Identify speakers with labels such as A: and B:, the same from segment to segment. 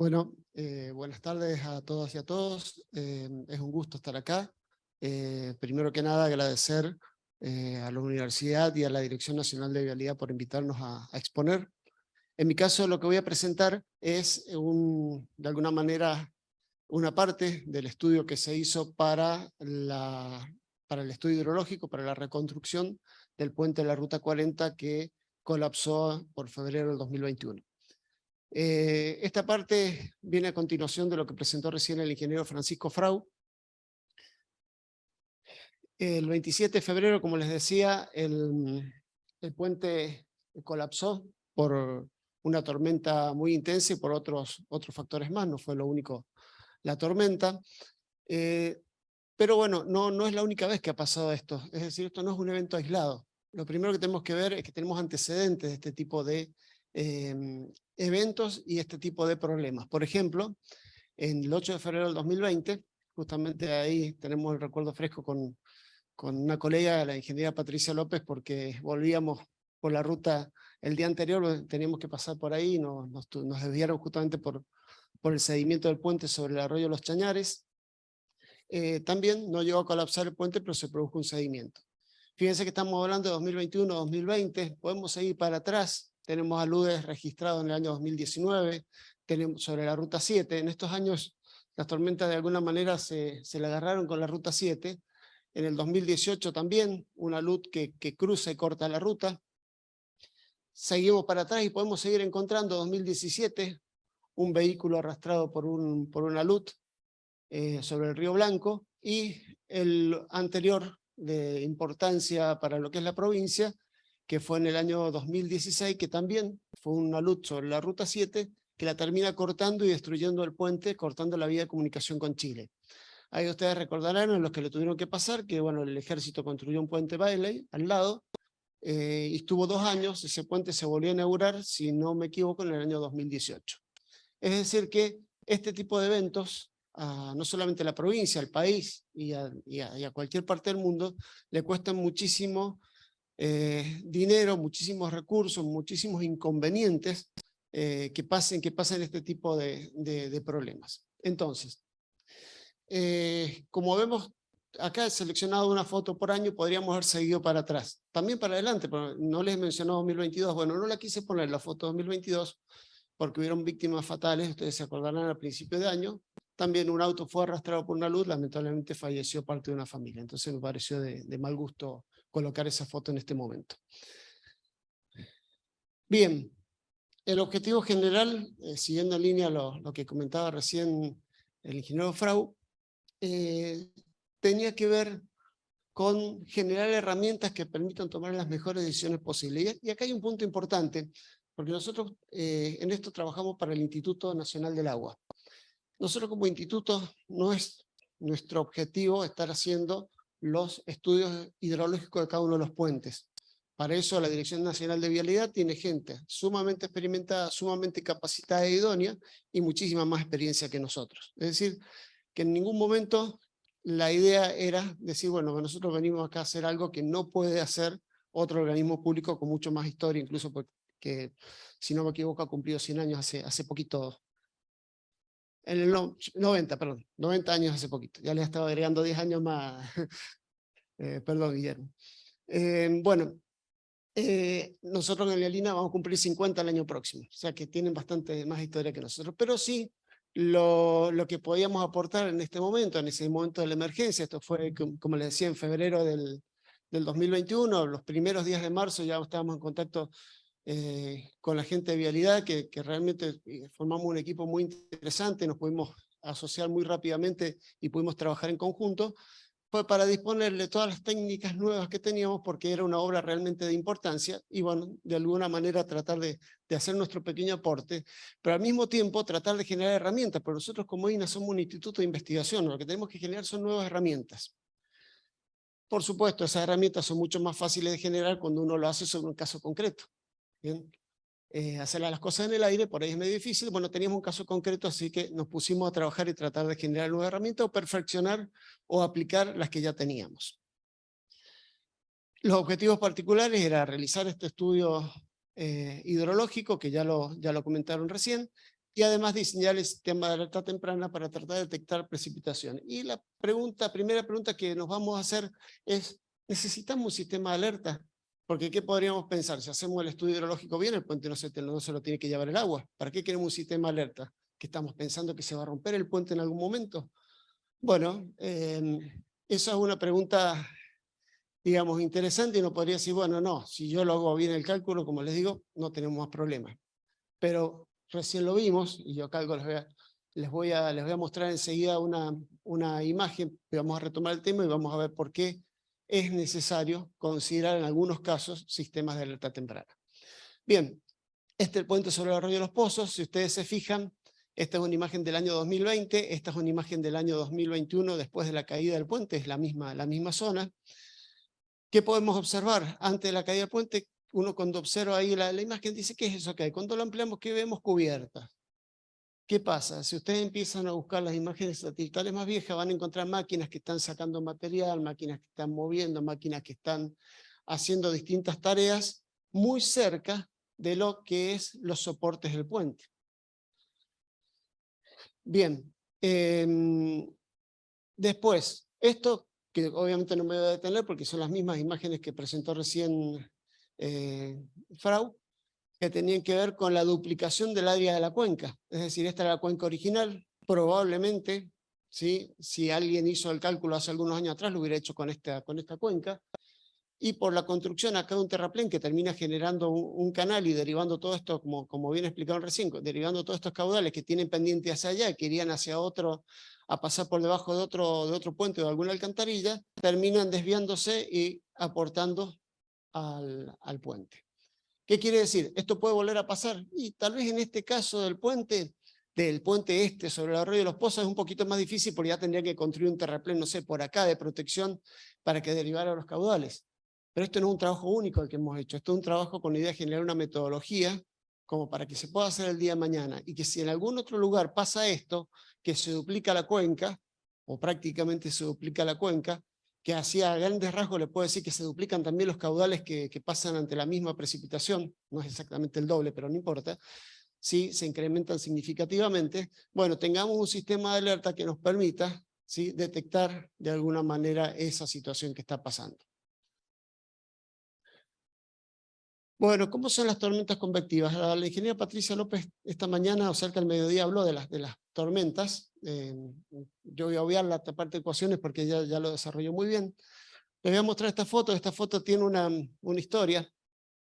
A: Buenas tardes a todas y a todos. Es un gusto estar acá. Primero que nada, agradecer a la universidad y a la Dirección Nacional de Vialidad por invitarnos a exponer. En mi caso, lo que voy a presentar es, de alguna manera, una parte del estudio que se hizo para el estudio hidrológico, para la reconstrucción del puente de la Ruta 40 que colapsó por febrero del 2021. Esta parte viene a continuación de lo que presentó recién el ingeniero Francisco Frau. El 27 de febrero, como les decía, el puente colapsó por una tormenta muy intensa y por otros factores más, no fue lo único la tormenta. Pero bueno, no es la única vez que ha pasado esto, es decir, esto no es un evento aislado. Lo primero que tenemos que ver es que tenemos antecedentes de este tipo de eventos y este tipo de problemas. Por ejemplo, en el 8 de febrero del 2020, justamente ahí tenemos el recuerdo fresco con una colega, la ingeniera Patricia López, porque volvíamos por la ruta el día anterior, teníamos que pasar por ahí, nos desviaron justamente por el sedimento del puente sobre el arroyo Los Chañares. También no llegó a colapsar el puente, pero se produjo un sedimento. Fíjense que estamos hablando de 2021-2020, podemos seguir para atrás, tenemos aludes registrados en el año 2019, tenemos sobre la Ruta 7, en estos años las tormentas de alguna manera se le agarraron con la Ruta 7, en el 2018 también, una alud que cruza y corta la ruta. Seguimos para atrás y podemos seguir encontrando 2017, un vehículo arrastrado por una alud sobre el Río Blanco, y el anterior de importancia para lo que es la provincia, que fue en el año 2016, que también fue una alud sobre la Ruta 7, que la termina cortando y destruyendo el puente, cortando la vía de comunicación con Chile. Ahí ustedes recordarán, en los que le tuvieron que pasar, que bueno, el ejército construyó un puente Bailey al lado, y estuvo 2 años, ese puente se volvió a inaugurar, si no me equivoco, en el año 2018. Es decir que este tipo de eventos, no solamente a la provincia, al país y a cualquier parte del mundo, le cuestan muchísimo dinero, muchísimos recursos, muchísimos inconvenientes que pasen este tipo de problemas. Entonces, como vemos, acá he seleccionado una foto por año, podríamos haber seguido para atrás. También para adelante, pero no les he mencionado 2022. Bueno, no la quise poner la foto 2022 porque hubieron víctimas fatales, ustedes se acordarán al principio de año. También un auto fue arrastrado por una luz, lamentablemente falleció parte de una familia. Entonces me pareció de mal gusto colocar esa foto en este momento. Bien, el objetivo general, siguiendo en línea lo que comentaba recién el ingeniero Frau, tenía que ver con generar herramientas que permitan tomar las mejores decisiones posibles. Y acá hay un punto importante, porque nosotros en esto trabajamos para el Instituto Nacional del Agua. Nosotros como instituto no es nuestro objetivo estar haciendo los estudios hidrológicos de cada uno de los puentes. Para eso la Dirección Nacional de Vialidad tiene gente sumamente experimentada, sumamente capacitada e idónea y muchísima más experiencia que nosotros. Es decir, que en ningún momento la idea era decir, bueno, nosotros venimos acá a hacer algo que no puede hacer otro organismo público con mucho más historia, incluso porque, si no me equivoco, ha cumplido 100 años hace poquito. En el 90 años hace poquito. Ya le estaba agregando 10 años más. Perdón, Guillermo. Bueno, nosotros en la Lina vamos a cumplir 50 el año próximo, o sea que tienen bastante más historia que nosotros, pero sí lo que podíamos aportar en este momento, en ese momento de la emergencia, esto fue, como les decía, en febrero del 2021, los primeros días de marzo ya estábamos en contacto con la gente de Vialidad, que realmente formamos un equipo muy interesante, nos pudimos asociar muy rápidamente y pudimos trabajar en conjunto, fue para disponerle todas las técnicas nuevas que teníamos, porque era una obra realmente de importancia, y bueno, de alguna manera tratar de hacer nuestro pequeño aporte, pero al mismo tiempo tratar de generar herramientas, porque nosotros como INA somos un instituto de investigación, lo que tenemos que generar son nuevas herramientas. Por supuesto, esas herramientas son mucho más fáciles de generar cuando uno lo hace sobre un caso concreto. Bien, hacer las cosas en el aire, por ahí es medio difícil. Bueno, teníamos un caso concreto, así que nos pusimos a trabajar y tratar de generar nuevas herramientas o perfeccionar o aplicar las que ya teníamos. Los objetivos particulares era realizar este estudio hidrológico, que ya lo comentaron recién, y además diseñar el sistema de alerta temprana para tratar de detectar precipitación. Y la primera pregunta que nos vamos a hacer es, ¿necesitamos un sistema de alerta? Porque ¿qué podríamos pensar? Si hacemos el estudio hidrológico bien, el puente no se lo tiene que llevar el agua. ¿Para qué queremos un sistema de alerta? ¿Que estamos pensando que se va a romper el puente en algún momento? Bueno, esa es una pregunta, digamos, interesante, y uno podría decir, bueno, no, si yo lo hago bien el cálculo, como les digo, no tenemos más problemas. Pero recién lo vimos, y yo acá algo les voy a mostrar enseguida una imagen, que vamos a retomar el tema y vamos a ver por qué es necesario considerar en algunos casos sistemas de alerta temprana. Bien, este es el puente sobre el arroyo de los Pozos. Si ustedes se fijan, esta es una imagen del año 2020, esta es una imagen del año 2021, después de la caída del puente, es la misma zona. ¿Qué podemos observar? Antes de la caída del puente, uno cuando observa ahí la imagen dice, ¿qué es eso que hay? Cuando lo ampliamos, ¿qué vemos? Cubierta. ¿Qué pasa? Si ustedes empiezan a buscar las imágenes satelitales más viejas, van a encontrar máquinas que están sacando material, máquinas que están moviendo, máquinas que están haciendo distintas tareas muy cerca de lo que es los soportes del puente. Bien, después, esto que obviamente no me voy a detener porque son las mismas imágenes que presentó recién Frau, que tenían que ver con la duplicación del área de la cuenca. Es decir, esta era la cuenca original, probablemente, ¿sí? Si alguien hizo el cálculo hace algunos años atrás, lo hubiera hecho con esta cuenca, y por la construcción acá de un terraplén que termina generando un canal y derivando todo esto, como bien explicaron recién, derivando todos estos caudales que tienen pendiente hacia allá, que irían hacia otro, a pasar por debajo de otro puente o de alguna alcantarilla, terminan desviándose y aportando al puente. ¿Qué quiere decir? ¿Esto puede volver a pasar? Y tal vez en este caso del puente este sobre el arroyo de los Pozos es un poquito más difícil porque ya tendría que construir un terraplén, no sé, por acá de protección para que derivara los caudales. Pero esto no es un trabajo único el que hemos hecho, esto es un trabajo con la idea de generar una metodología como para que se pueda hacer el día de mañana, y que si en algún otro lugar pasa esto, que se duplica la cuenca, o prácticamente se duplica la cuenca, que hacia grandes rasgos le puedo decir que se duplican también los caudales que pasan ante la misma precipitación, no es exactamente el doble, pero no importa, ¿sí? Se incrementan significativamente, bueno, tengamos un sistema de alerta que nos permita, ¿sí?, detectar de alguna manera esa situación que está pasando. Bueno, ¿cómo son las tormentas convectivas? La ingeniera Patricia López esta mañana, o cerca del mediodía, habló de las tormentas. Yo voy a obviar la parte de ecuaciones porque ya lo desarrolló muy bien. Les voy a mostrar esta foto. Esta foto tiene una historia,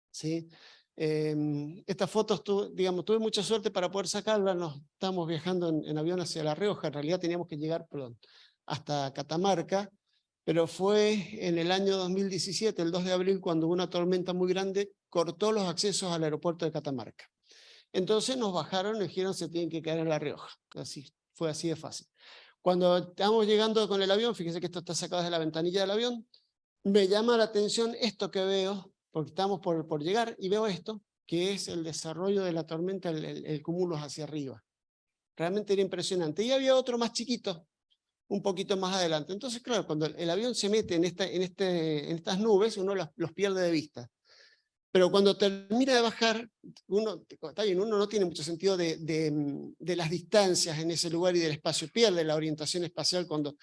A: ¿sí? Esta foto, tuve mucha suerte para poder sacarla. Nos estábamos viajando en avión hacia La Rioja. En realidad teníamos que llegar, hasta Catamarca, pero fue en el año 2017, el 2 de abril, cuando una tormenta muy grande cortó los accesos al aeropuerto de Catamarca. Entonces nos bajaron y dijeron se tienen que quedar en La Rioja. Fue así de fácil. Cuando estamos llegando con el avión, fíjense que esto está sacado desde la ventanilla del avión, me llama la atención esto que veo, porque estamos por llegar, y veo esto, que es el desarrollo de la tormenta, el cúmulo hacia arriba. Realmente era impresionante. Y había otro más chiquito, un poquito más adelante. Entonces, claro, cuando el avión se mete en estas nubes, uno los pierde de vista. Pero cuando termina de bajar, está bien, uno no tiene mucho sentido de las distancias en ese lugar y del espacio, pierde la orientación espacial cuando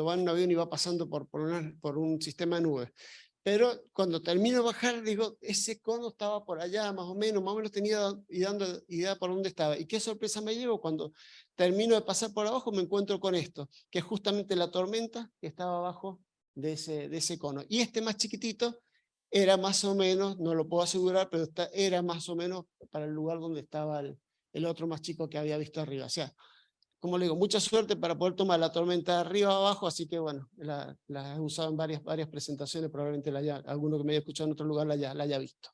A: va en un avión y va pasando por un sistema de nubes. Pero cuando termino de bajar, digo, ese cono estaba por allá, más o menos tenía dando idea por dónde estaba. Y qué sorpresa me llevo cuando termino de pasar por abajo, me encuentro con esto, que es justamente la tormenta que estaba abajo de ese cono. Y este más chiquitito era más o menos, no lo puedo asegurar, pero era más o menos para el lugar donde estaba el otro más chico que había visto arriba. O sea, como le digo, mucha suerte para poder tomar la tormenta de arriba a abajo, así que bueno, la he usado en varias presentaciones, probablemente alguno que me haya escuchado en otro lugar la haya visto.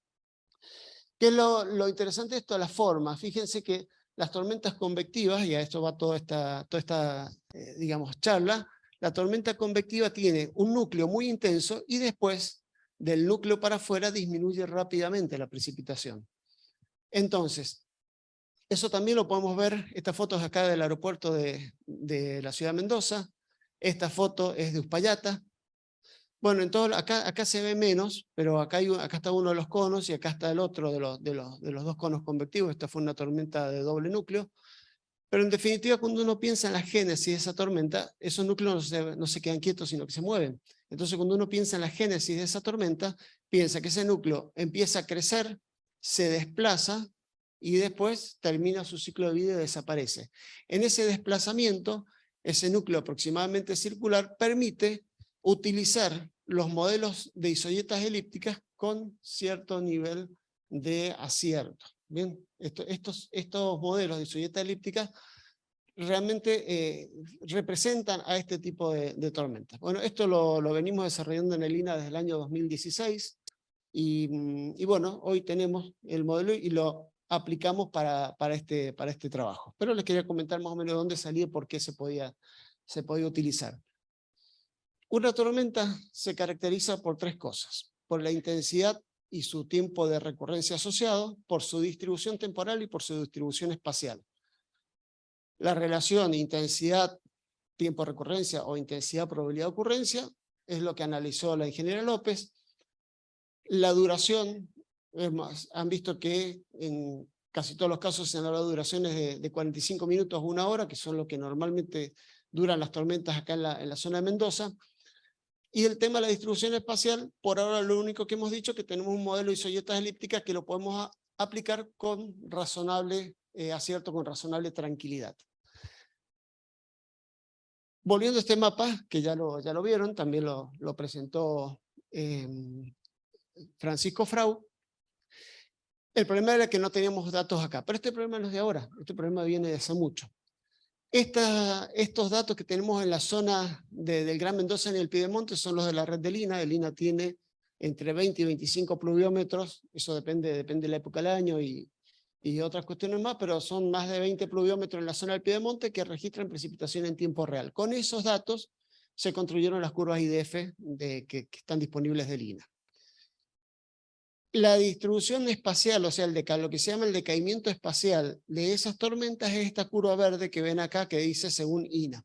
A: ¿Qué es lo interesante de esto? La forma. Fíjense que las tormentas convectivas, y a esto va toda esta digamos, charla, la tormenta convectiva tiene un núcleo muy intenso y después del núcleo para afuera disminuye rápidamente la precipitación. Entonces, eso también lo podemos ver, esta foto es acá del aeropuerto de la ciudad de Mendoza, esta foto es de Uspallata, Bueno, acá se ve menos, pero acá está uno de los conos y acá está el otro de los dos conos convectivos. Esta fue una tormenta de doble núcleo. Pero en definitiva, cuando uno piensa en la génesis de esa tormenta, esos núcleos no se quedan quietos, sino que se mueven. Entonces, cuando uno piensa en la génesis de esa tormenta, piensa que ese núcleo empieza a crecer, se desplaza y después termina su ciclo de vida y desaparece. En ese desplazamiento, ese núcleo aproximadamente circular permite utilizar los modelos de isoyetas elípticas con cierto nivel de acierto. Bien, estos modelos de isoyetas elípticas realmente representan a este tipo de tormentas. Bueno, esto lo venimos desarrollando en el INA desde el año 2016 y bueno, hoy tenemos el modelo y lo aplicamos para este trabajo. Pero les quería comentar más o menos de dónde salía y por qué se podía utilizar. Una tormenta se caracteriza por tres cosas: por la intensidad y su tiempo de recurrencia asociado, por su distribución temporal y por su distribución espacial. La relación intensidad, tiempo de recurrencia o intensidad, probabilidad de ocurrencia es lo que analizó la ingeniera López. La duración, es más, han visto que en casi todos los casos se han hablado de duraciones de 45 minutos a 1 hora, que son lo que normalmente duran las tormentas acá en la zona de Mendoza. Y el tema de la distribución espacial, por ahora lo único que hemos dicho es que tenemos un modelo de isoyetas elípticas que lo podemos aplicar con razonable acierto, con razonable tranquilidad. Volviendo a este mapa, que ya lo vieron, también lo presentó Francisco Frau. El problema era que no teníamos datos acá, pero este problema no es de ahora, este problema viene de hace mucho. Estos datos que tenemos en la zona del Gran Mendoza en el Piedemonte son los de la red del INA. El INA tiene entre 20 y 25 pluviómetros, eso depende de la época del año y otras cuestiones más, pero son más de 20 pluviómetros en la zona del Piedemonte que registran precipitación en tiempo real. Con esos datos se construyeron las curvas IDF que están disponibles del INA. La distribución espacial, o sea, lo que se llama el decaimiento espacial de esas tormentas es esta curva verde que ven acá que dice según INA.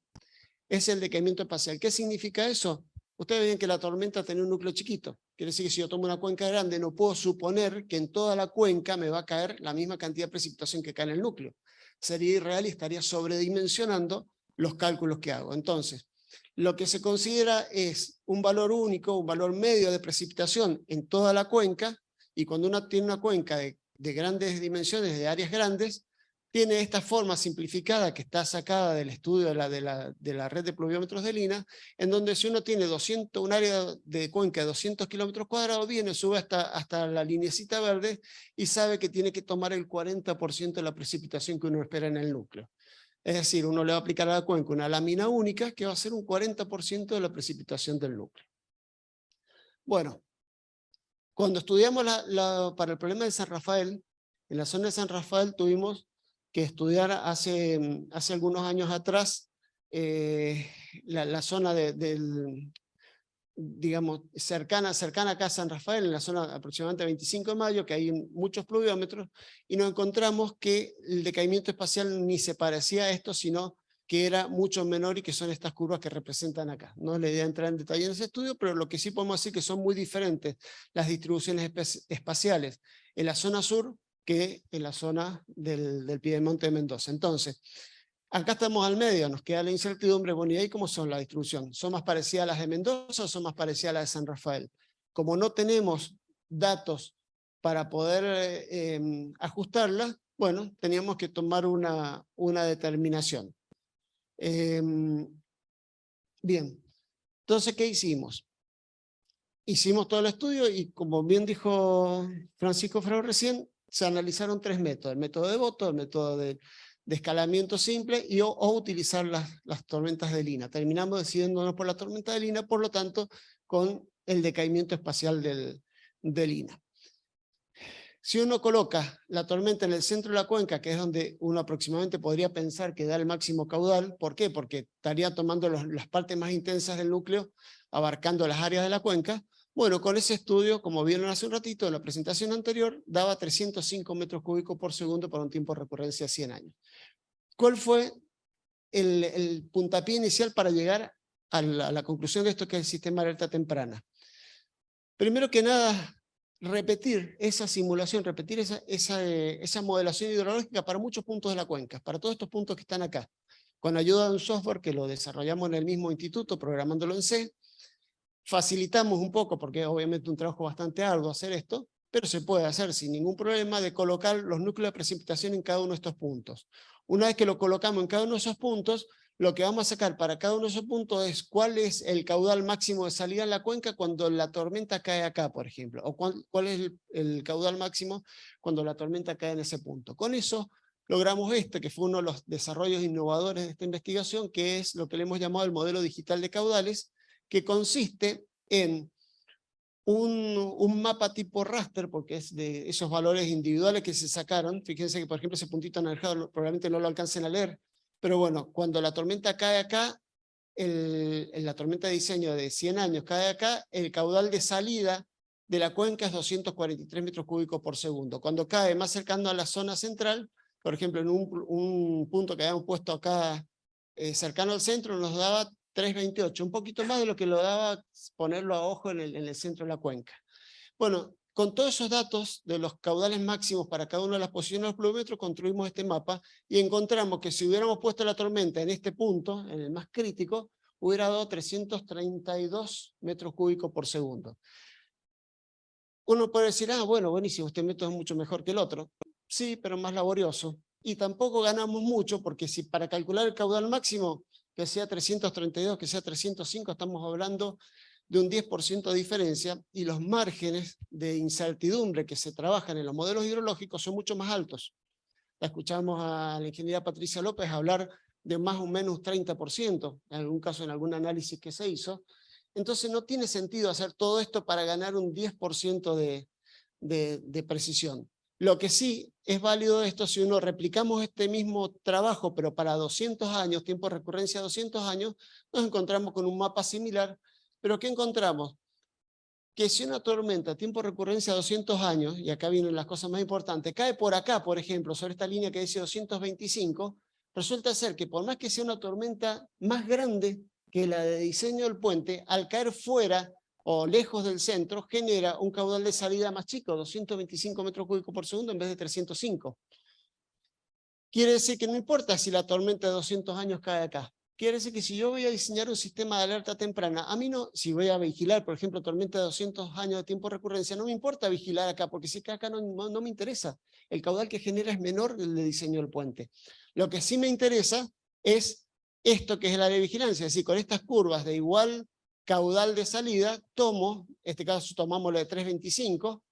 A: Es el decaimiento espacial. ¿Qué significa eso? Ustedes ven que la tormenta tiene un núcleo chiquito. Quiere decir que si yo tomo una cuenca grande, no puedo suponer que en toda la cuenca me va a caer la misma cantidad de precipitación que cae en el núcleo. Sería irreal y estaría sobredimensionando los cálculos que hago. Entonces, lo que se considera es un valor único, un valor medio de precipitación en toda la cuenca, y cuando uno tiene una cuenca de grandes dimensiones, de áreas grandes, tiene esta forma simplificada que está sacada del estudio de la red de pluviómetros del INA, en donde si uno tiene un área de cuenca de 200 kilómetros cuadrados, viene, sube hasta la lineecita verde y sabe que tiene que tomar el 40% de la precipitación que uno espera en el núcleo. Es decir, uno le va a aplicar a la cuenca una lámina única que va a ser un 40% de la precipitación del núcleo. Bueno, cuando estudiamos para el problema de San Rafael, en la zona de San Rafael tuvimos que estudiar hace algunos años atrás la zona digamos, cercana acá a San Rafael, en la zona aproximadamente 25 de mayo, que hay muchos pluviómetros, y nos encontramos que el decaimiento espacial ni se parecía a esto, sino que era mucho menor y que son estas curvas que representan acá. No le voy a entrar en detalle en ese estudio, pero lo que sí podemos decir que son muy diferentes las distribuciones espaciales en la zona sur que en la zona del Piedemonte de Mendoza. Entonces, acá estamos al medio, nos queda la incertidumbre. Bueno, ¿y ahí cómo son la distribución? ¿Son más parecidas a las de Mendoza o son más parecidas a las de San Rafael? Como no tenemos datos para poder ajustarlas, bueno, teníamos que tomar una determinación. Bien, entonces, ¿qué hicimos? Hicimos todo el estudio y, como bien dijo Francisco Frau recién, se analizaron 3 métodos: el método de Boto, el método de escalamiento simple o utilizar las tormentas de Lina. Terminamos decidiéndonos por la tormenta de Lina, por lo tanto, con el decaimiento espacial del Lina. Si uno coloca la tormenta en el centro de la cuenca, que es donde uno aproximadamente podría pensar que da el máximo caudal, ¿por qué? Porque estaría tomando las partes más intensas del núcleo, abarcando las áreas de la cuenca. Bueno, con ese estudio, como vieron hace un ratito en la presentación anterior, daba 305 metros cúbicos por segundo para un tiempo de recurrencia de 100 años. ¿Cuál fue el puntapié inicial para llegar a la conclusión de esto que es el sistema de alerta temprana. Primero que nada, repetir esa simulación, repetir esa modelación hidrológica para muchos puntos de la cuenca, para todos estos puntos que están acá, con ayuda de un software que lo desarrollamos en el mismo instituto, programándolo en C. Facilitamos un poco, porque es obviamente un trabajo bastante arduo hacer esto, pero se puede hacer sin ningún problema de colocar los núcleos de precipitación en cada uno de estos puntos. Una vez que lo colocamos en cada uno de esos puntos, lo que vamos a sacar para cada uno de esos puntos es cuál es el caudal máximo de salida en la cuenca cuando la tormenta cae acá, por ejemplo, o cuál es el caudal máximo cuando la tormenta cae en ese punto. Con eso logramos que fue uno de los desarrollos innovadores de esta investigación, que es lo que le hemos llamado el modelo digital de caudales, que consiste en un mapa tipo raster, porque es de esos valores individuales que se sacaron. Fíjense que, por ejemplo, ese puntito anaranjado probablemente no lo alcancen a leer, pero bueno, cuando la tormenta cae acá, en la tormenta de diseño de 100 años cae acá, el caudal de salida de la cuenca es 243 metros cúbicos por segundo. Cuando cae más cercano a la zona central, por ejemplo, en un punto que habíamos puesto acá cercano al centro, nos daba 328, un poquito más de lo que lo daba ponerlo a ojo en el centro de la cuenca. Bueno, con todos esos datos de los caudales máximos para cada una de las posiciones de los pluviómetros, construimos este mapa y encontramos que si hubiéramos puesto la tormenta en este punto, en el más crítico, hubiera dado 332 metros cúbicos por segundo. Uno puede decir, bueno, buenísimo, este método es mucho mejor que el otro. Sí, pero más laborioso. Y tampoco ganamos mucho, porque si para calcular el caudal máximo, que sea 332, que sea 305, estamos hablando de un 10% de diferencia, y los márgenes de incertidumbre que se trabajan en los modelos hidrológicos son mucho más altos. La escuchamos a la ingeniera Patricia López hablar de más o menos 30%, en algún caso en algún análisis que se hizo. Entonces no tiene sentido hacer todo esto para ganar un 10% de precisión. Lo que sí es válido esto si uno replicamos este mismo trabajo, pero para 200 años, tiempo de recurrencia 200 años, nos encontramos con un mapa similar. ¿Pero qué encontramos? Que si una tormenta, tiempo de recurrencia 200 años, y acá vienen las cosas más importantes, cae por acá, por ejemplo, sobre esta línea que dice 225, resulta ser que por más que sea una tormenta más grande que la de diseño del puente, al caer fuera o lejos del centro, genera un caudal de salida más chico, 225 metros cúbicos por segundo en vez de 305. Quiere decir que no importa si la tormenta de 200 años cae acá. Quiere decir que si yo voy a diseñar un sistema de alerta temprana, a mí no, si voy a vigilar, por ejemplo, tormenta de 200 años de tiempo de recurrencia, no me importa vigilar acá, porque si acá no me interesa. El caudal que genera es menor que el de diseño del puente. Lo que sí me interesa es esto que es el área de vigilancia, es decir, con estas curvas de igual caudal de salida, en este caso tomamos la de 325,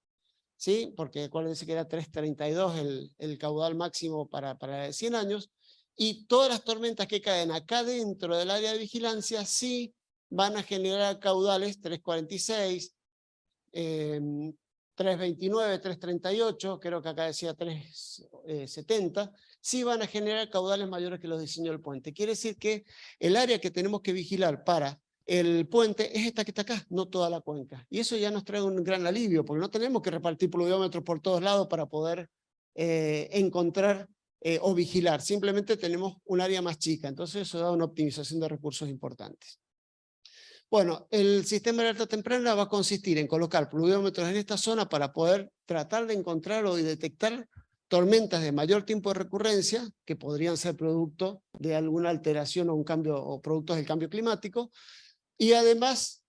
A: ¿sí? Porque acuérdense que era 332 el caudal máximo para 100 años, y todas las tormentas que caen acá dentro del área de vigilancia sí van a generar caudales 346, 329, 338, creo que acá decía 370, sí van a generar caudales mayores que los diseños del puente. Quiere decir que el área que tenemos que vigilar para el puente es esta que está acá, no toda la cuenca. Y eso ya nos trae un gran alivio, porque no tenemos que repartir pluviómetros por todos lados para poder encontrar o vigilar. Simplemente tenemos un área más chica. Entonces eso da una optimización de recursos importantes. Bueno, el sistema de alerta temprana va a consistir en colocar pluviómetros en esta zona para poder tratar de encontrar o de detectar tormentas de mayor tiempo de recurrencia, que podrían ser producto de alguna alteración o un cambio, o productos del cambio climático. Y además,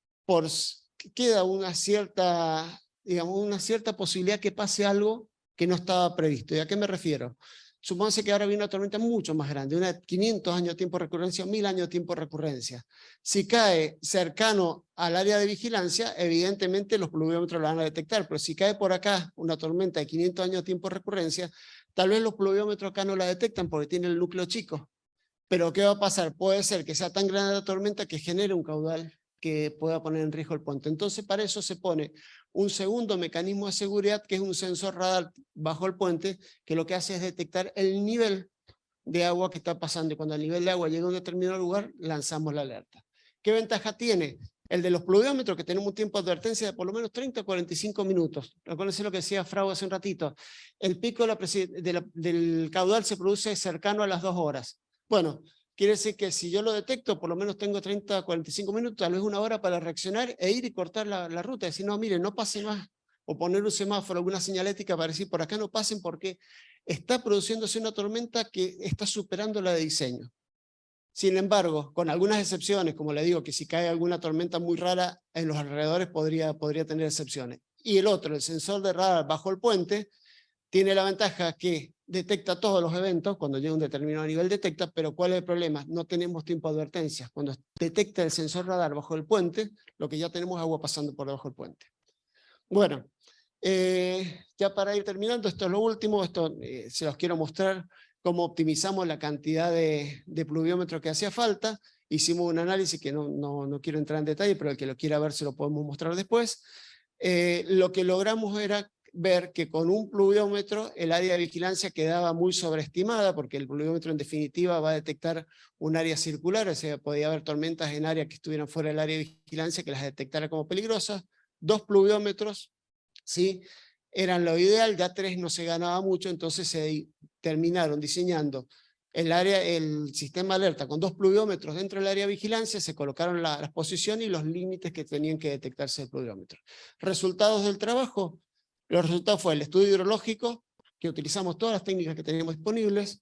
A: queda una cierta, digamos, una cierta posibilidad que pase algo que no estaba previsto. ¿Y a qué me refiero? Supónganse que ahora viene una tormenta mucho más grande, una de 500 años de tiempo de recurrencia, 1000 años de tiempo de recurrencia. Si cae cercano al área de vigilancia, evidentemente los pluviómetros lo van a detectar, pero si cae por acá una tormenta de 500 años de tiempo de recurrencia, tal vez los pluviómetros acá no la detectan porque tiene el núcleo chico. Pero ¿qué va a pasar? Puede ser que sea tan grande la tormenta que genere un caudal que pueda poner en riesgo el puente. Entonces, para eso se pone un segundo mecanismo de seguridad, que es un sensor radar bajo el puente, que lo que hace es detectar el nivel de agua que está pasando. Y cuando el nivel de agua llega a un determinado lugar, lanzamos la alerta. ¿Qué ventaja tiene? El de los pluviómetros, que tenemos un tiempo de advertencia de por lo menos 30 a 45 minutos. Recuérdense lo que decía Frau hace un ratito. El pico del caudal se produce cercano a las 2 horas. Bueno, quiere decir que si yo lo detecto, por lo menos tengo 30, 45 minutos, tal vez una hora para reaccionar e ir y cortar la ruta. Decir, no, miren, no pase más. O poner un semáforo, alguna señalética para decir, por acá no pasen porque está produciéndose una tormenta que está superando la de diseño. Sin embargo, con algunas excepciones, como le digo, que si cae alguna tormenta muy rara en los alrededores podría tener excepciones. Y el otro, el sensor de radar bajo el puente, tiene la ventaja que detecta todos los eventos, cuando llega a un determinado nivel detecta, pero ¿cuál es el problema? No tenemos tiempo de advertencia. Cuando detecta el sensor radar bajo el puente, lo que ya tenemos es agua pasando por debajo del puente. Bueno, ya para ir terminando, esto es lo último, esto se los quiero mostrar cómo optimizamos la cantidad de pluviómetros que hacía falta. Hicimos un análisis que no quiero entrar en detalle, pero el que lo quiera ver se lo podemos mostrar después. Lo que logramos era ver que con un pluviómetro el área de vigilancia quedaba muy sobreestimada, porque el pluviómetro en definitiva va a detectar un área circular, o sea, podía haber tormentas en áreas que estuvieran fuera del área de vigilancia que las detectara como peligrosas. 2 pluviómetros, ¿sí? Eran lo ideal, ya 3 no se ganaba mucho, entonces se terminaron diseñando el sistema alerta con 2 pluviómetros dentro del área de vigilancia, se colocaron las posiciones y los límites que tenían que detectarse el pluviómetro. Resultados del trabajo, los resultados fue el estudio hidrológico, que utilizamos todas las técnicas que teníamos disponibles,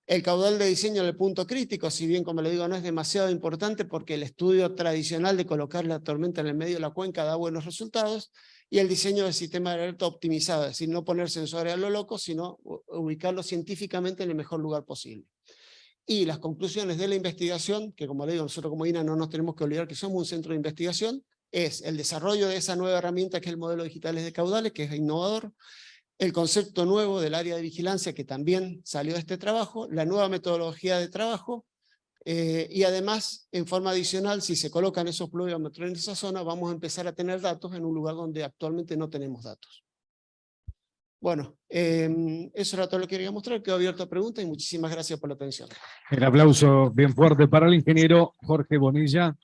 A: el caudal de diseño del punto crítico, si bien como le digo no es demasiado importante porque el estudio tradicional de colocar la tormenta en el medio de la cuenca da buenos resultados, y el diseño del sistema de alerta optimizado, es decir, no poner sensores a lo loco, sino ubicarlo científicamente en el mejor lugar posible. Y las conclusiones de la investigación, que como le digo, nosotros como INA no nos tenemos que olvidar que somos un centro de investigación, es el desarrollo de esa nueva herramienta que es el modelo digital de caudales, que es innovador, el concepto nuevo del área de vigilancia que también salió de este trabajo, la nueva metodología de trabajo, y además, en forma adicional, si se colocan esos pluviómetros en esa zona, vamos a empezar a tener datos en un lugar donde actualmente no tenemos datos. Bueno, eso era todo lo que quería mostrar, quedo abierto a preguntas y muchísimas gracias por la atención.
B: El aplauso bien fuerte para el ingeniero Jorge Bonilla.